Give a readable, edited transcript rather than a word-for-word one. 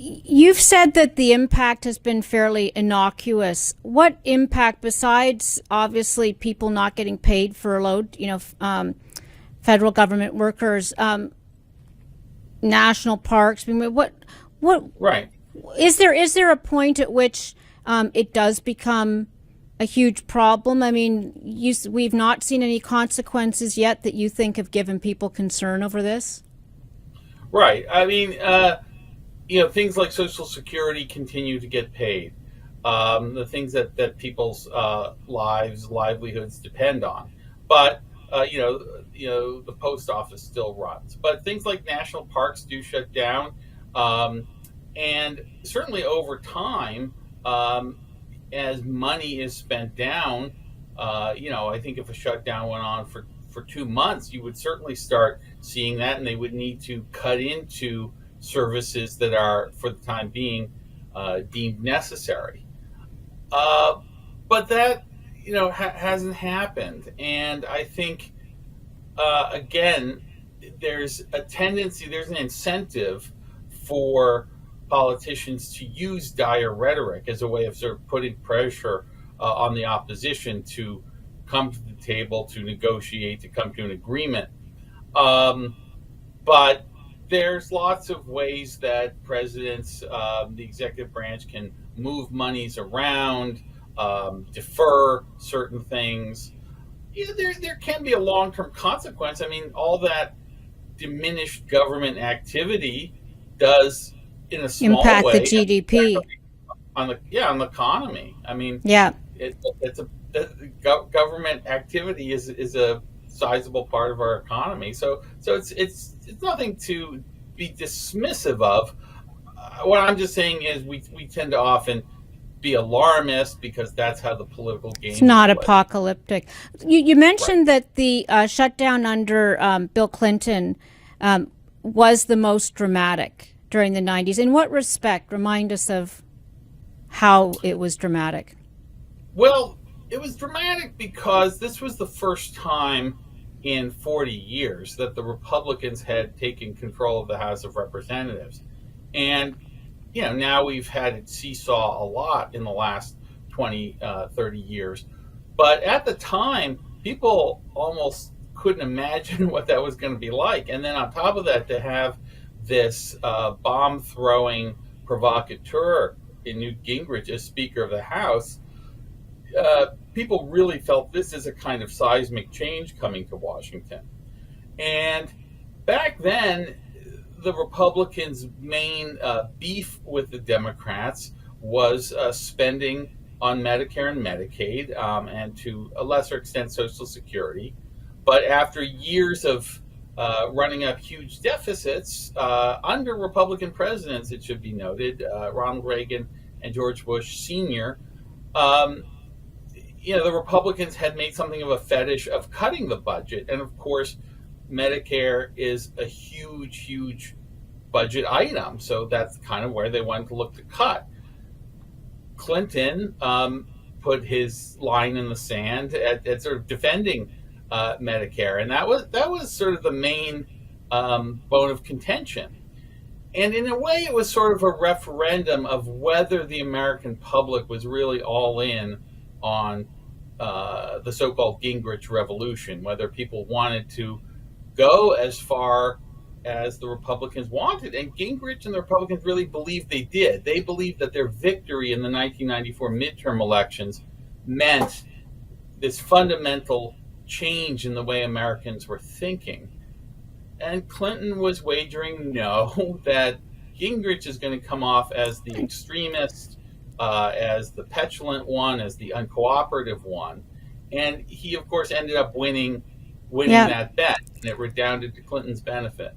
You've said that the impact has been fairly innocuous. What impact, besides obviously people not getting paid, furloughed, federal government workers, national parks? I mean, what Right. is there? Is there a point at which it does become a huge problem? I mean, we've not seen any consequences yet that you think have given people concern over this. Right. I mean, things like Social Security continue to get paid. The things that people's livelihoods depend on. But the post office still runs. But things like national parks do shut down, and certainly over time, as money is spent down, I think if a shutdown went on for 2 months, you would certainly start seeing that, and they would need to cut into services that are, for the time being, deemed necessary. But that, hasn't happened. And I think, again, there's an incentive for politicians to use dire rhetoric as a way of sort of putting pressure on the opposition to come to the table, to negotiate, to come to an agreement. But there's lots of ways that presidents, the executive branch, can move monies around, defer certain things. There can be a long-term consequence. I mean, all that diminished government activity does, in a small Impact the way, GDP. on the economy. I mean, Yeah. government activity is a sizable part of our economy. So it's nothing to be dismissive of. What I'm just saying is we tend to often be alarmist because that's how the political game It's is not played. apocalyptic. You Right. mentioned that the shutdown under Bill Clinton was the most dramatic during the 90s. In what respect? Remind us of how it was dramatic. Well, it was dramatic because this was the first time in 40 years that the Republicans had taken control of the House of Representatives. And, now we've had it seesaw a lot in the last 20, 30 years. But at the time, people almost couldn't imagine what that was going to be like. And then on top of that, to have this bomb throwing provocateur in Newt Gingrich as Speaker of the House, people really felt this is a kind of seismic change coming to Washington. And back then, the Republicans' main beef with the Democrats was spending on Medicare and Medicaid, and to a lesser extent, Social Security. But after years of running up huge deficits under Republican presidents, it should be noted, Ronald Reagan and George Bush Sr., the Republicans had made something of a fetish of cutting the budget. And of course, Medicare is a huge, huge budget item. So that's kind of where they wanted to look to cut. Clinton put his line in the sand at sort of defending Medicare. And that was sort of the main bone of contention. And in a way, it was sort of a referendum of whether the American public was really all in on the so-called Gingrich revolution, whether people wanted to go as far as the Republicans wanted. And Gingrich and the Republicans really believed they did. They believed that their victory in the 1994 midterm elections meant this fundamental change in the way Americans were thinking. And Clinton was wagering no, that Gingrich is going to come off as the extremist, as the petulant one, as the uncooperative one. And he, of course, ended up winning Yeah. that bet, and it redounded to Clinton's benefit.